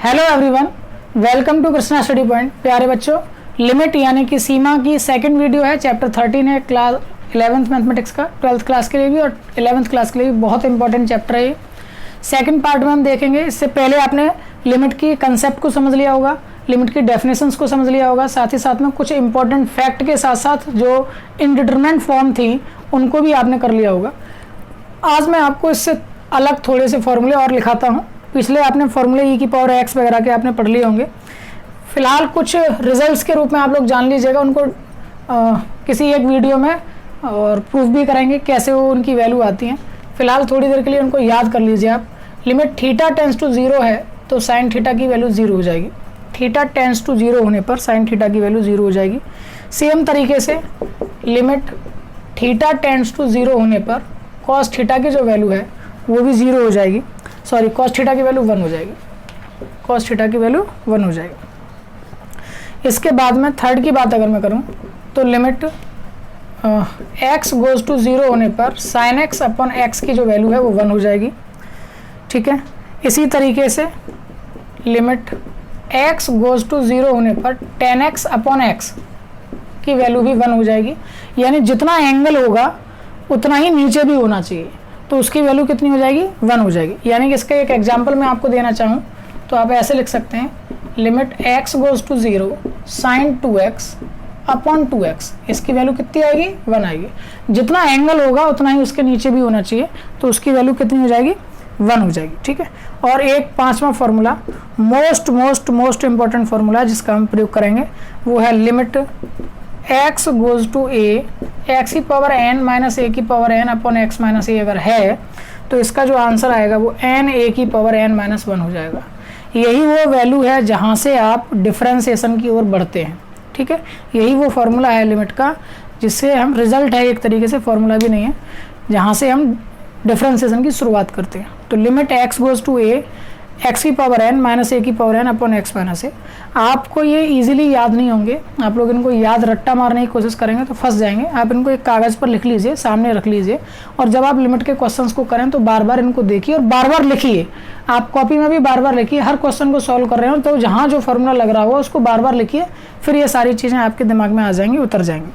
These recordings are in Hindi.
Hello everyone, welcome to Krishna study point. प्यारे बच्चों, लिमिट यानी कि सीमा की सेकंड वीडियो है। चैप्टर 13 है क्लास 11th मैथमेटिक्स का, 12th क्लास के लिए भी और 11th क्लास के लिए भी बहुत इंपॉर्टेंट चैप्टर है ये। सेकंड पार्ट में हम देखेंगे। इससे पहले आपने लिमिट की कंसेप्ट को समझ लिया होगा, लिमिट की डेफिनेशंस को समझ लिया होगा, साथ ही साथ में कुछ इंपॉर्टेंट फैक्ट के साथ साथ जो इनडिटरमिनेंट फॉर्म थी उनको भी आपने कर लिया होगा। आज मैं आपको इससे अलग थोड़े से फॉर्मूले और लिखाता हूँ। पिछले आपने फॉर्मूले ई की पावर एक्स वगैरह के आपने पढ़ लिए होंगे। फिलहाल कुछ रिजल्ट्स के रूप में आप लोग जान लीजिएगा, उनको किसी एक वीडियो में और प्रूफ भी करेंगे कैसे वो उनकी वैल्यू आती हैं। फिलहाल थोड़ी देर के लिए उनको याद कर लीजिए आप। लिमिट थीटा टेंस टू 0 है तो साइन थीटा की वैल्यू 0 हो जाएगी। थीटा टेंस टू 0 होने पर साइन थीटा की वैल्यू 0 हो जाएगी। सेम तरीके से लिमिट थीटा टेंस टू 0 होने पर कॉस थीटा की जो वैल्यू है वो भी 0 हो जाएगी। सॉरी, कॉस थीटा की वैल्यू 1 हो जाएगी। कॉस थीटा की वैल्यू 1 हो जाएगी। इसके बाद में थर्ड की बात अगर मैं करूं तो लिमिट x गोज टू 0 होने पर साइन एक्स अपॉन एक्स की जो वैल्यू है वो 1 हो जाएगी। ठीक है, इसी तरीके से लिमिट x गोज टू 0 होने पर टेन एक्स अपॉन एक्स की वैल्यू भी 1 हो जाएगी। यानी जितना एंगल होगा उतना ही नीचे भी होना चाहिए, तो उसकी वैल्यू कितनी हो जाएगी? 1 हो जाएगी। यानी कि इसका एक एग्जांपल मैं आपको देना चाहूँ तो आप ऐसे लिख सकते हैं, limit x goes to 0 sine 2x upon 2x, इसकी वैल्यू कितनी आएगी? 1 आएगी। जितना एंगल होगा उतना ही उसके नीचे भी होना चाहिए, तो उसकी वैल्यू कितनी हो जाएगी? 1 हो जाएगी। ठीक है, और एक पांचवा फॉर्मूला, मोस्ट इंपॉर्टेंट फॉर्मूला जिसका हम प्रयोग करेंगे वो है limit x goes to a, x की पावर n माइनस ए की power n upon x minus a अगर है तो इसका जो आंसर आएगा वो n a की पावर n माइनस 1 हो जाएगा। यही वो वैल्यू है जहाँ से आप डिफरेंशिएशन की ओर बढ़ते हैं। ठीक है, यही वो फॉर्मूला है लिमिट का जिससे हम रिजल्ट है, एक तरीके से फॉर्मूला भी नहीं है, जहाँ से हम डिफरेंशिएशन की शुरुआत करते हैं। तो limit x goes to a, x की पावर n माइनस ए की power n upon x minus a. आपको ये इजीली याद नहीं होंगे, आप लोग इनको याद रट्टा मारने की कोशिश करेंगे तो फंस जाएंगे। आप इनको एक कागज़ पर लिख लीजिए, सामने रख लीजिए, और जब आप लिमिट के क्वेश्चंस को करें तो बार बार इनको देखिए और बार बार लिखिए। आप कॉपी में भी बार बार लिखिए। हर क्वेश्चन को सॉल्व कर रहे हो तो जहाँ जो फॉर्मूला लग रहा होगा उसको बार बार लिखिए, फिर ये सारी चीज़ें आपके दिमाग में आ जाएंगी, उतर जाएंगी।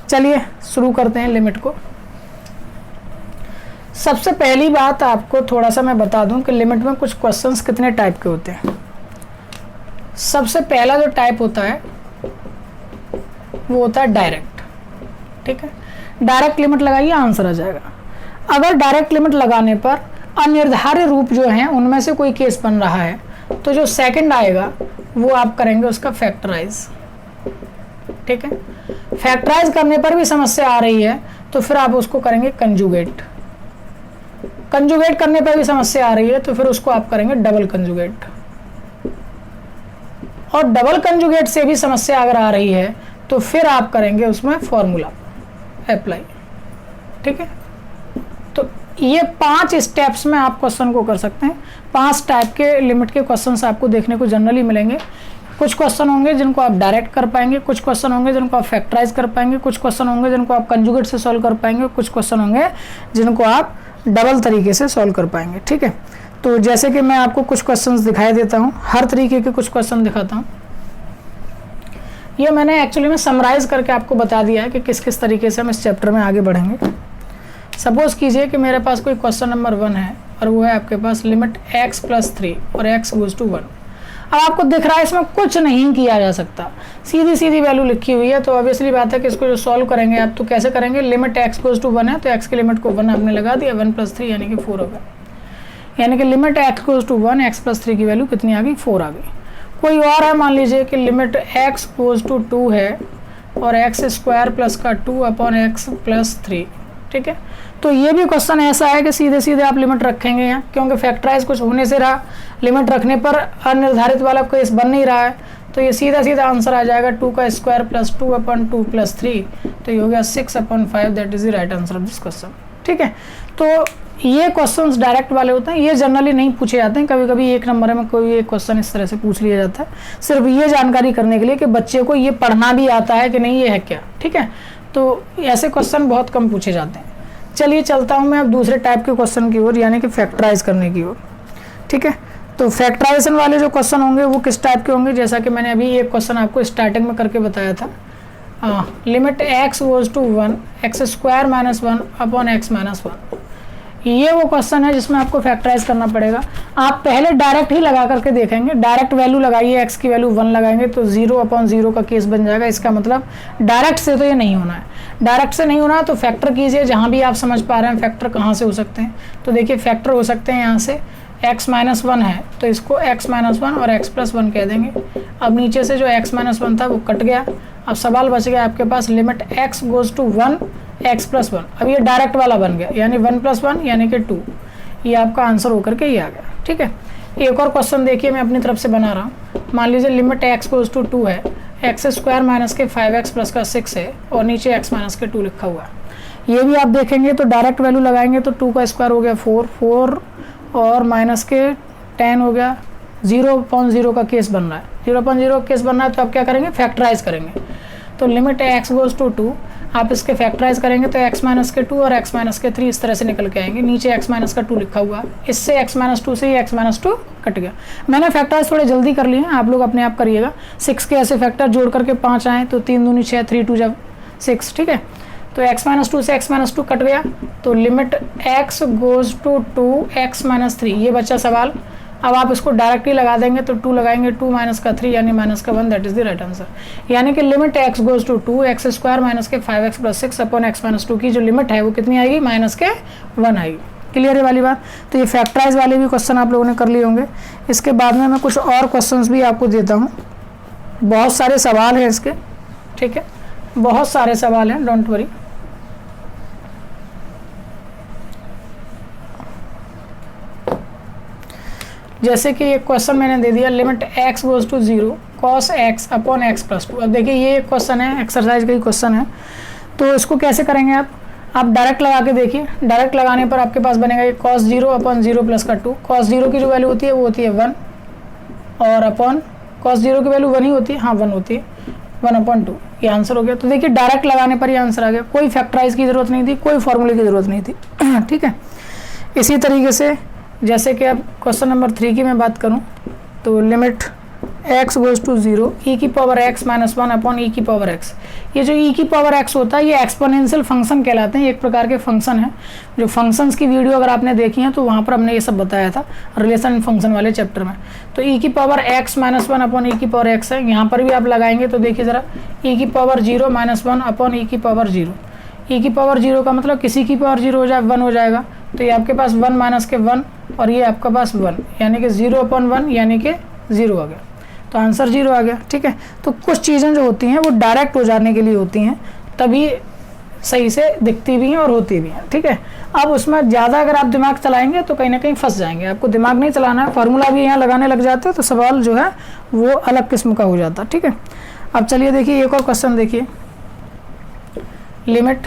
चलिए शुरू करते हैं लिमिट को। सबसे पहली बात आपको थोड़ा सा मैं बता दूं कि लिमिट में कुछ क्वेश्चंस कितने टाइप के होते हैं। सबसे पहला जो टाइप होता है वो होता है डायरेक्ट। ठीक है, डायरेक्ट लिमिट लगाइए, आंसर आ जाएगा। अगर डायरेक्ट लिमिट लगाने पर अनिर्धारित रूप जो हैं उनमें से कोई केस बन रहा है तो जो सेकंड आएगा वो आप करेंगे उसका फैक्टराइज। ठीक है, फैक्टराइज करने पर भी समस्या आ रही है तो फिर आप उसको करेंगे कंजुगेट। कंजुगेट करने पर भी समस्या आ रही है तो फिर उसको आप करेंगे डबल कंजुगेट। और डबल कंजुगेट से भी समस्या अगर आ रही है तो फिर आप करेंगे उसमें फॉर्मूला अप्लाई। ठीक है, तो ये 5 स्टेप्स में आप क्वेश्चन को कर सकते हैं। 5 टाइप के लिमिट के क्वेश्चंस आपको देखने को जनरली मिलेंगे। कुछ क्वेश्चन होंगे जिनको आप डायरेक्ट कर पाएंगे, कुछ क्वेश्चन होंगे जिनको आप फैक्टराइज कर पाएंगे, कुछ क्वेश्चन होंगे जिनको आप कंजुगेट से सॉल्व कर पाएंगे, कुछ क्वेश्चन होंगे जिनको आप डबल तरीके से सॉल्व कर पाएंगे। ठीक है, तो जैसे कि मैं आपको कुछ क्वेश्चंस दिखाई देता हूँ, हर तरीके के कुछ क्वेश्चन दिखाता हूँ। ये मैंने एक्चुअली में समराइज करके आपको बता दिया है कि किस किस तरीके से हम इस चैप्टर में आगे बढ़ेंगे। सपोज कीजिए कि मेरे पास कोई क्वेश्चन नंबर 1 है और वो है आपके पास लिमिट x प्लस 3 और x गोज टू 1। अब आपको दिख रहा है इसमें कुछ नहीं किया जा सकता, सीधी सीधी वैल्यू लिखी हुई है, तो ऑब्वियसली बात है कि इसको जो सॉल्व करेंगे आप तो कैसे करेंगे, लिमिट x गोज टू 1 है तो x की लिमिट को 1 आपने लगा दिया, 1 प्लस 3 यानी कि 4 होगा। यानी कि limit x goes to 1, x plus 3 की वैल्यू कितनी आ गई? 4 आ गई। कोई और है, मान लीजिए कि लिमिट x गोज टू 2 है और एक्स स्क्वायर प्लस का 2 अपॉन एक्स प्लस 3। ठीक है, तो ये भी क्वेश्चन ऐसा है कि सीधे सीधे आप लिमिट रखेंगे यहाँ, क्योंकि फैक्टराइज कुछ होने से रहा, लिमिट रखने पर अनिर्धारित वाला केस बन नहीं रहा है, तो ये सीधा सीधा आंसर आ जाएगा 2 का स्क्वायर प्लस 2 अपॉन 2 प्लस 3, तो ये हो गया 6 upon 5। That is the right answer of this question. ठीक है, तो ये क्वेश्चंस डायरेक्ट वाले होते हैं, ये जनरली नहीं पूछे जाते हैं। कभी कभी 1 नंबर में कोई एक क्वेश्चन इस तरह से पूछ लिया जाता है, सिर्फ ये जानकारी करने के लिए कि बच्चे को ये पढ़ना भी आता है कि नहीं, ये है क्या। ठीक है, तो ऐसे क्वेश्चन बहुत कम पूछे जाते हैं। चलिए चलता हूँ मैं अब दूसरे टाइप के क्वेश्चन की ओर, यानी कि फैक्टराइज करने की ओर। ठीक है, तो फैक्टराइजेशन वाले जो क्वेश्चन होंगे वो किस टाइप के होंगे, जैसा कि मैंने अभी एक क्वेश्चन आपको स्टार्टिंग में करके बताया था, limit x goes to 1 x square minus 1 upon x minus 1। ये वो क्वेश्चन है जिसमें आपको फैक्टराइज करना पड़ेगा। आप पहले डायरेक्ट ही लगा करके देखेंगे, डायरेक्ट वैल्यू लगाइए, x की वैल्यू 1 लगाएंगे तो 0 अपॉन 0 का केस बन जाएगा। इसका मतलब डायरेक्ट से तो ये नहीं होना है, डायरेक्ट से नहीं होना है तो फैक्टर कीजिए जहाँ भी आप समझ पा रहे हैं। फैक्टर कहाँ से हो सकते हैं, तो देखिए फैक्टर हो सकते हैं यहाँ से x माइनस 1 है तो इसको x माइनस 1 और x प्लस 1 कह देंगे। अब नीचे से जो x माइनस 1 था वो कट गया, अब सवाल बच गया आपके पास limit x goes to 1 x plus 1। अब ये डायरेक्ट वाला बन गया, यानी 1 प्लस 1 यानी कि 2। ये आपका आंसर होकर के ये आ गया। ठीक है, एक और क्वेश्चन देखिए मैं अपनी तरफ से बना रहा हूँ। मान लीजिए लिमिट x गोज टू 2 है, एक्स स्क्वायर माइनस के 5x प्लस का 6 है और नीचे x माइनस के 2 लिखा हुआ है। ये भी आप देखेंगे तो डायरेक्ट वैल्यू लगाएंगे तो 2 का स्क्वायर हो गया 4 और माइनस के 10 हो गया, 0/0 का केस बन रहा है, 0/0 का केस बन रहा है तो आप क्या करेंगे, फैक्टराइज करेंगे। तो लिमिट x गोज टू 2 आप इसके फैक्टराइज करेंगे तो x माइनस के 2 और x माइनस के 3 इस तरह से निकल के आएंगे। नीचे x माइनस का 2 लिखा हुआ, इससे x माइनस 2 से ही x माइनस 2 कट गया। मैंने फैक्टराइज थोड़े जल्दी कर लिए हैं, आप लोग अपने आप करिएगा। 6 के ऐसे फैक्टर जोड़ करके 5 आए तो 3 दूनी 6, 3 2 6। ठीक है, तो x माइनस 2 से x माइनस 2 कट गया तो limit x goes to 2 x minus 3, ये बच्चा सवाल। अब आप इसको डायरेक्टली लगा देंगे तो 2 लगाएंगे 2 माइनस का 3 यानी माइनस का 1, that is the right answer. यानी कि limit x goes to 2 x square minus के 5x plus 6 upon x minus 2 की जो लिमिट है वो कितनी आएगी, माइनस के 1 आएगी। क्लियर है वाली बात। तो ये फैक्टराइज वाले भी क्वेश्चन आप लोगों ने कर लिए होंगे। इसके बाद में मैं कुछ और क्वेश्चन भी आपको देता हूँ। बहुत सारे सवाल हैं इसके, ठीक है, बहुत सारे सवाल हैं, डोंट वरी। जैसे कि एक क्वेश्चन मैंने दे दिया limit x goes to 0 cos x upon x plus 2। अब देखिए ये एक क्वेश्चन है, एक्सरसाइज का ही क्वेश्चन है, तो इसको कैसे करेंगे आप डायरेक्ट लगा के देखिए। डायरेक्ट लगाने पर आपके पास बनेगा ये cos 0 अपॉन 0 प्लस का 2। cos 0 की जो वैल्यू होती है वो होती है 1 और अपॉन cos 0 की वैल्यू 1 ही होती है, हाँ 1 होती है, 1/2। ये आंसर हो गया। तो देखिए डायरेक्ट लगाने पर ये आंसर आ गया, कोई फैक्टराइज की जरूरत नहीं थी, कोई फॉर्मूले की जरूरत नहीं थी। ठीक है, इसी तरीके से जैसे कि अब क्वेश्चन नंबर 3 की मैं बात करूं तो limit x goes to 0 e की power x minus 1 upon e की पावर x। ये जो e की पावर x होता है ये एक्सपोनेंशियल फंक्शन कहलाते हैं, एक प्रकार के फंक्शन है। जो फंक्शंस की वीडियो अगर आपने देखी है तो वहाँ पर हमने ये सब बताया था रिलेशन फंक्शन वाले चैप्टर में। तो e की power x minus 1 upon e की पावर x है, यहाँ पर भी आप लगाएंगे तो देखिए ज़रा e की पावर 0 माइनस 1 अपॉन e की पावर 0। e की पावर 0 का मतलब किसी की पावर 0 हो जाए 1 हो जाएगा, तो ये आपके पास 1 माइनस के 1 और ये आपका पास 1 यानी कि 0/1 यानी कि 0 आ गया, तो आंसर 0 आ गया। ठीक है, तो कुछ चीज़ें जो होती हैं वो डायरेक्ट हो जाने के लिए होती हैं, तभी सही से दिखती भी हैं और होती भी हैं। ठीक है, अब उसमें ज़्यादा अगर आप दिमाग चलाएंगे तो कहीं ना कहीं फंस जाएंगे। आपको दिमाग नहीं चलाना है, फार्मूला भी यहाँ लगाने लग जाते हैं तो सवाल जो है वो अलग किस्म का हो जाता है। ठीक है, अब चलिए देखिए एक और क्वेश्चन देखिए। Limit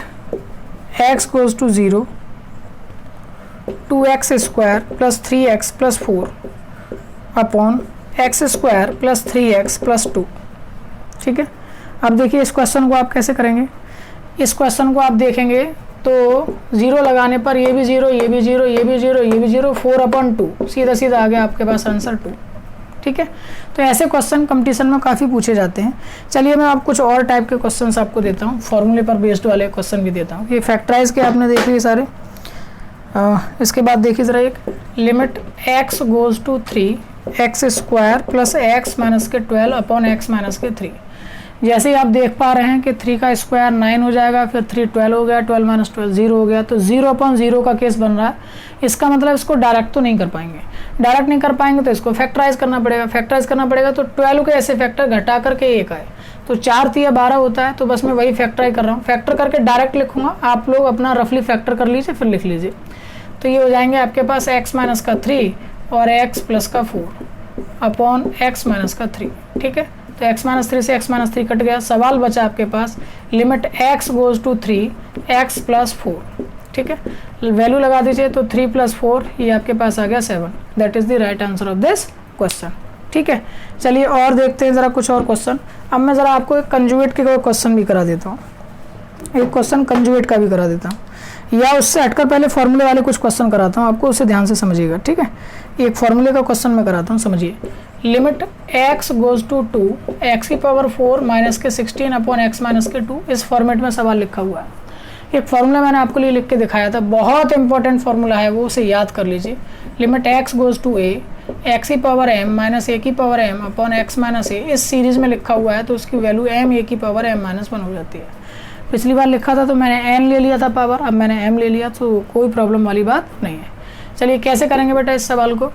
x goes to 0 2x स्क्वायर plus 3x plus 4 upon x square plus 3x plus 2। ठीक है, अब देखिए इस क्वेश्चन को आप कैसे करेंगे। इस क्वेश्चन को आप देखेंगे तो 0 लगाने पर ये भी 0, ये भी 0, ये भी 0, ये भी 0, 4/2 सीधा सीधा आ गया आपके पास आंसर 2। ठीक है, तो ऐसे क्वेश्चन कंपटीशन में काफ़ी पूछे जाते हैं। चलिए मैं आप कुछ और टाइप के क्वेश्चंस आपको देता हूँ, फॉर्मूले पर बेस्ड वाले क्वेश्चन भी देता हूँ। ये फैक्टराइज के आपने देख लिए सारे। इसके बाद देखिए ज़रा एक limit x goes to 3 x square plus x minus के 12 अपॉन एक्स माइनस के 3। जैसे ही आप देख पा रहे हैं कि 3 का स्क्वायर 9 हो जाएगा, फिर 3 12 हो गया, 12 माइनस 12 0 हो गया, तो 0/0 का केस बन रहा है। इसका मतलब इसको डायरेक्ट तो नहीं कर पाएंगे, डायरेक्ट नहीं कर पाएंगे तो इसको फैक्टराइज करना पड़ेगा। फैक्टराइज करना पड़ेगा तो 12 के ऐसे फैक्टर घटा करके 1 आए, तो 4 3 12 होता है। तो बस मैं वही फैक्टराइज कर रहा हूँ, फैक्टर करके डायरेक्ट लिखूंगा, आप लोग अपना रफली फैक्टर कर लीजिए फिर लिख लीजिए। तो ये हो जाएंगे आपके पास x माइनस का 3 और x प्लस का 4 अपॉन x माइनस का 3। ठीक है, तो x माइनस 3 से x माइनस 3 कट गया। सवाल बचा आपके पास limit x goes to 3 x plus 4। ठीक है, वैल्यू लगा दीजिए तो 3 प्लस 4 ये आपके पास आ गया 7, that is the right answer of this question. ठीक है, चलिए और देखते हैं ज़रा कुछ और क्वेश्चन। अब मैं ज़रा आपको एक कंजुगेट के क्वेश्चन भी करा देता हूँ, एक क्वेश्चन कंजुगेट का भी करा देता हूँ। या उससे हटकर पहले फॉर्मूले वाले कुछ क्वेश्चन कराता हूँ आपको, उसे ध्यान से समझिएगा, ठीक है। एक फॉर्मूले का क्वेश्चन मैं कराता हूँ, समझिए। Limit x goes to 2 x की पावर 4 माइनस के 16 अपॉन x माइनस के 2, इस फॉर्मेट में सवाल लिखा हुआ है। एक फॉर्मूला मैंने आपके लिए लिख के दिखाया था, बहुत इंपॉर्टेंट फॉर्मूला है वो, उसे याद कर लीजिए। Limit x goes to a x की पावर m माइनस a की power m upon x minus a, इस सीरीज में लिखा हुआ है तो उसकी वैल्यू m a की पावर m माइनस 1 हो जाती है। पिछली बार लिखा था तो मैंने n ले लिया था पावर, अब मैंने m ले लिया, तो कोई प्रॉब्लम वाली बात नहीं है। चलिए कैसे करेंगे बेटा इस सवाल को।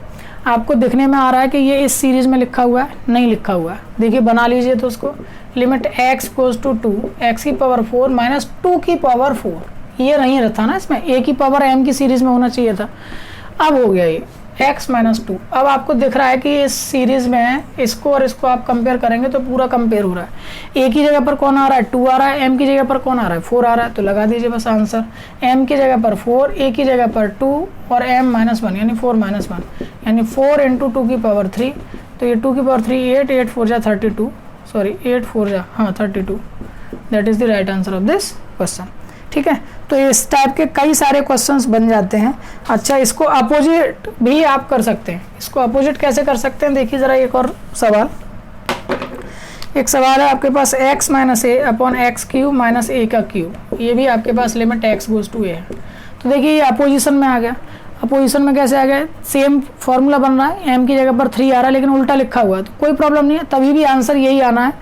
आपको दिखने में आ रहा है कि ये इस सीरीज में लिखा हुआ है, नहीं लिखा हुआ है, देखिए बना लीजिए तो उसको। Limit x goes to 2 x की पावर 4 माइनस 2 की पावर 4, ये नहीं रहता ना इसमें, a की पावर m की सीरीज में होना चाहिए था। अब हो गया ये x माइनस 2। अब आपको दिख रहा है कि इस सीरीज में इसको और इसको आप कंपेयर करेंगे तो पूरा कंपेयर हो रहा है। a की जगह पर कौन आ रहा है, 2 आ रहा है, m की जगह पर कौन आ रहा है, 4 आ रहा है, तो लगा दीजिए बस आंसर। m की जगह पर 4, a की जगह पर 2 और m माइनस 1 यानी 4 माइनस 1 यानी 4 इंटू 2 की पावर 3, तो ये 2 की पावर 3 8, 8 4 जा 32, सॉरी 8 4 जा 32, that is the right answer of this question, ठीक है। तो इस टाइप के कई सारे क्वेश्चंस बन जाते हैं। अच्छा, इसको अपोजिट भी आप कर सकते हैं। इसको अपोजिट कैसे कर सकते हैं, देखिए ज़रा एक और सवाल। एक सवाल है आपके पास x माइनस ए अपॉन एक्स क्यू माइनस ए का क्यू, ये भी आपके पास लिमिट x गोज टू ए है। तो देखिए ये अपोजिशन में आ गया। अपोजिशन में कैसे आ गया, सेम फॉर्मूला बन रहा है, m की जगह पर 3 आ रहा है लेकिन उल्टा लिखा हुआ है, तो कोई प्रॉब्लम नहीं है, तभी भी आंसर यही आना है,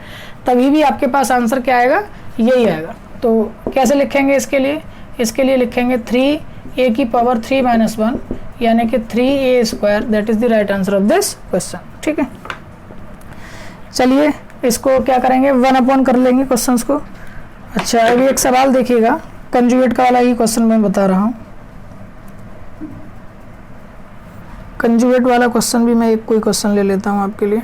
तभी भी आपके पास आंसर क्या आएगा, यही आएगा। तो कैसे लिखेंगे इसके लिए, इसके लिए लिखेंगे 3a की पावर 3 माइनस 1 यानी कि 3a square, that is the right answer of this question, ठीक है। चलिए इसको क्या करेंगे, 1 अपॉन कर लेंगे क्वेश्चंस को। अच्छा, अभी एक सवाल देखिएगा, कंजुगेट का वाला ही क्वेश्चन मैं बता रहा हूँ। कंजुगेट वाला क्वेश्चन भी मैं एक कोई क्वेश्चन ले लेता हूँ आपके लिए।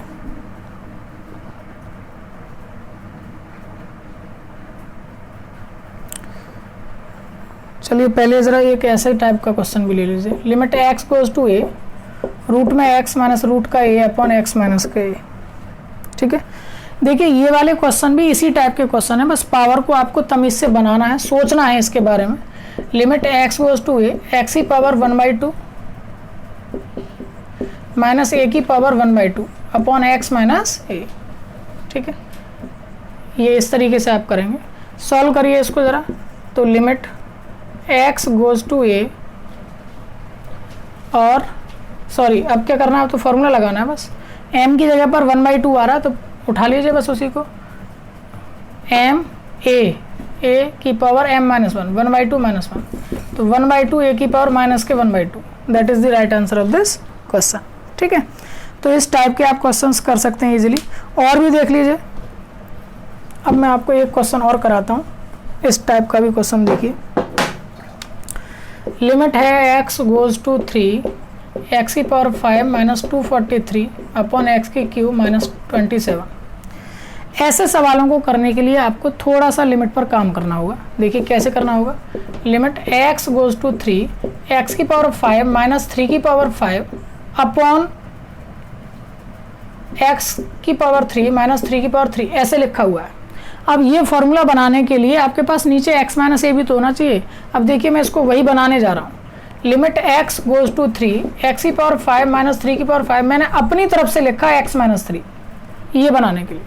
चलिए पहले ज़रा एक ऐसे टाइप का क्वेश्चन भी ले लीजिए। Limit x goes to a, root में x माइनस रूट का a अपॉन x माइनस का a, ठीक है। देखिए ये वाले क्वेश्चन भी इसी टाइप के क्वेश्चन है, बस पावर को आपको तमीज़ से बनाना है, सोचना है इसके बारे में। Limit x goes to a x की पावर 1/2 माइनस a की power 1/2 upon x minus a, ठीक है। ये इस तरीके से आप करेंगे। सॉल्व करिए इसको ज़रा। तो limit x goes to a और सॉरी अब क्या करना है, तो फॉर्मूला लगाना है बस। m की जगह पर 1/2 आ रहा है तो उठा लीजिए बस उसी को, m a की पावर m माइनस 1, 1/2 माइनस 1, तो 1/2 a की पावर माइनस के 1/2, that is the right answer of this question, ठीक है। तो इस टाइप के आप क्वेश्चंस कर सकते हैं इजीली। और भी देख लीजिए, अब मैं आपको एक क्वेश्चन और कराता हूँ, इस टाइप का भी क्वेश्चन देखिए। लिमिट है x गोज टू 3 x की पावर 5 माइनस 243 अपॉन x की क्यू माइनस 27। ऐसे सवालों को करने के लिए आपको थोड़ा सा लिमिट पर काम करना होगा। देखिए कैसे करना होगा। Limit x goes to 3 x की पावर 5 माइनस 3 की पावर 5 अपॉन x की पावर 3 माइनस 3 की पावर 3, ऐसे लिखा हुआ है। अब ये फॉर्मूला बनाने के लिए आपके पास नीचे x माइनस ए भी तो होना चाहिए। अब देखिए मैं इसको वही बनाने जा रहा हूँ। Limit x goes to 3 x की पावर 5 माइनस 3 की पावर 5, मैंने अपनी तरफ से लिखा x माइनस 3, ये बनाने के लिए।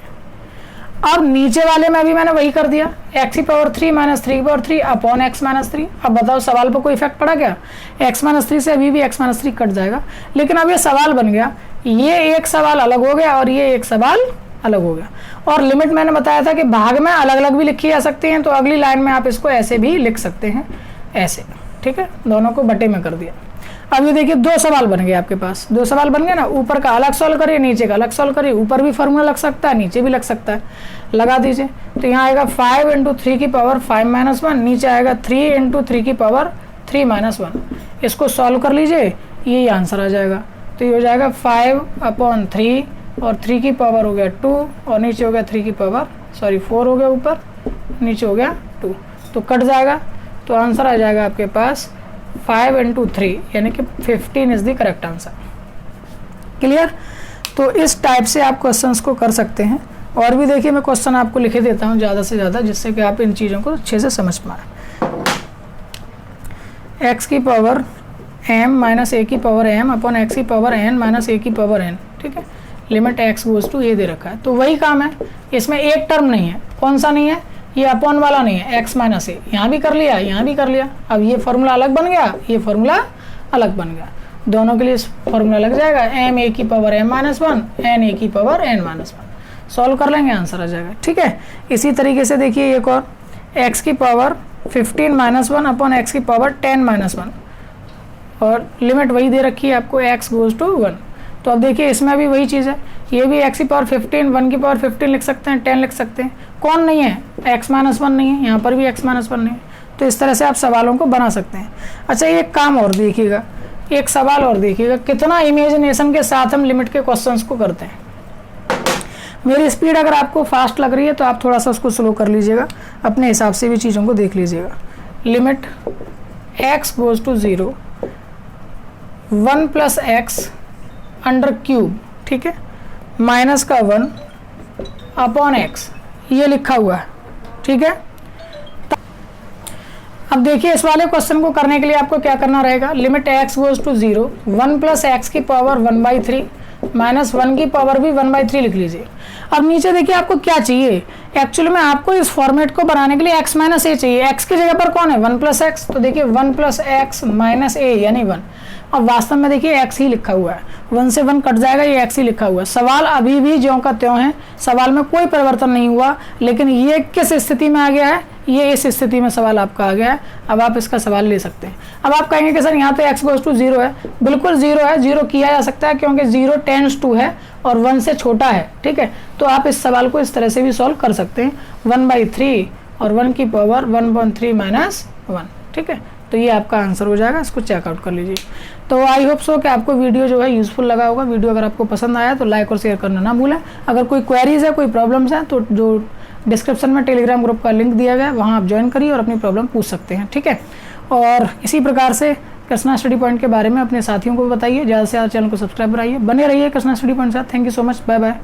अब नीचे वाले में भी मैंने वही कर दिया, x की पावर 3 माइनस 3 की पावर 3 अपॉन x माइनस 3। अब बताओ सवाल पर कोई इफेक्ट पड़ा क्या, x माइनस 3 से अभी भी x माइनस 3 कट जाएगा, लेकिन अब ये सवाल बन गया, ये एक सवाल अलग हो गया और ये एक सवाल अलग हो गया। और लिमिट मैंने बताया था कि भाग में अलग अलग भी लिखी जा सकती हैं, तो अगली लाइन में आप इसको ऐसे भी लिख सकते हैं, ऐसे, ठीक है। दोनों को बटे में कर दिया। अब ये देखिए 2 सवाल बन गए आपके पास, 2 सवाल बन गए ना। ऊपर का अलग सॉल्व करिए, नीचे का अलग सॉल्व करिए, ऊपर भी फॉर्मूला लग सकता है, नीचे भी लग सकता है, लगा दीजिए। तो यहाँ आएगा 5 इंटू 3 की पावर 5 माइनस 1, नीचे आएगा 3 इंटू 3 की पावर 3 माइनस 1। इसको सॉल्व कर लीजिए, यही आंसर आ जाएगा। तो ये हो जाएगा 5 अपॉन 3 और 3 की पावर हो गया 2 और नीचे हो गया 3 की पावर 4 हो गया, ऊपर नीचे हो गया 2, तो कट जाएगा। तो आंसर आ जाएगा आपके पास 5 इंटू 3 यानी कि 15 is the correct answer. Clear. तो इस टाइप से आप क्वेश्चंस को कर सकते हैं। और भी देखिए मैं क्वेश्चन आपको लिखे देता हूँ ज़्यादा से ज़्यादा, जिससे कि आप इन चीज़ों को अच्छे से समझ पाएँ। एक्स की पावर m माइनस ए की पावर m अपॉन एक्स की पावर n माइनस ए की पावर n, ठीक है। लिमिट x गोज टू ए दे रखा है, तो वही काम है, इसमें एक टर्म नहीं है। कौन सा नहीं है? ये अपॉन वाला नहीं है, x माइनस ए, यहाँ भी कर लिया, यहाँ भी कर लिया। अब ये फॉर्मूला अलग बन गया, ये फॉर्मूला अलग बन गया, दोनों के लिए फॉर्मूला लग जाएगा m ए की power m minus one, n ए की power n minus one. Solve कर लेंगे, आंसर आ जाएगा, ठीक है। इसी तरीके से देखिए एक और, x की power 15 minus one upon x की पावर 10 माइनस वन, और लिमिट वही दे रखी है आपको, x गोज टू 1। तो अब देखिए इसमें भी वही चीज़ है, ये भी x की पावर 15, 1 की पावर 15 लिख सकते हैं, 10 लिख सकते हैं। कौन नहीं है? x माइनस वन नहीं है, यहाँ पर भी x माइनस वन नहीं है। तो इस तरह से आप सवालों को बना सकते हैं। अच्छा, एक काम और देखिएगा, एक सवाल और देखिएगा, कितना इमेजिनेशन के साथ हम लिमिट के क्वेश्चंस को करते हैं। मेरी स्पीड अगर आपको फास्ट लग रही है तो आप थोड़ा सा उसको स्लो कर लीजिएगा, अपने हिसाब से भी चीज़ों को देख लीजिएगा। Limit x goes to 0, 1 plus x under cube, ठीक है, माइनस का 1 अपॉन एक्स, ये लिखा हुआ है, ठीक है। अब देखिए इस वाले क्वेश्चन को करने के लिए आपको क्या करना रहेगा, limit x goes to 0, 1 plus x की पावर 1/3 माइनस 1 की पावर भी 1/3 लिख लीजिए। अब नीचे देखिए आपको क्या चाहिए, एक्चुअली में आपको इस फॉर्मेट को बनाने के लिए x माइनस ए चाहिए। x की जगह पर कौन है? 1 प्लस एक्स, तो देखिए 1 प्लस एक्स माइनस ए यानी 1। अब वास्तव में देखिए x ही लिखा हुआ है, 1 से 1 कट जाएगा, ये x ही लिखा हुआ है। सवाल अभी भी ज्यों का त्यों है, सवाल में कोई परिवर्तन नहीं हुआ, लेकिन ये किस स्थिति में आ गया है? ये इस स्थिति में सवाल आपका आ गया है। अब आप इसका सवाल ले सकते हैं। अब आप कहेंगे कि सर यहाँ तो x गोज टू 0 है, बिल्कुल 0 है, 0 किया जा सकता है क्योंकि 0 टेंड्स टू है और 1 से छोटा है, ठीक है। तो आप इस सवाल को इस तरह से भी सॉल्व कर सकते हैं, 1/3 और 1 की पावर 1/3 माइनस 1, ठीक है। तो ये आपका आंसर हो जाएगा, इसको चेकआउट कर लीजिए। तो आई होप सो कि आपको वीडियो जो है यूज़फुल लगा होगा। वीडियो अगर आपको पसंद आया तो लाइक और शेयर करना ना भूलें। अगर कोई क्वेरीज है, कोई प्रॉब्लम्स हैं, तो जो डिस्क्रिप्शन में टेलीग्राम ग्रुप का लिंक दिया गया है वहाँ आप ज्वाइन करिए और अपनी प्रॉब्लम पूछ सकते हैं, ठीक है। और इसी प्रकार से कृष्णा स्टडी पॉइंट के बारे में अपने साथियों को बताइए, ज़्यादा से ज़्यादा चैनल को सब्सक्राइब कराइए, बने रहिए कृष्णा स्टडी पॉइंट के साथ। Thank you so much, bye bye.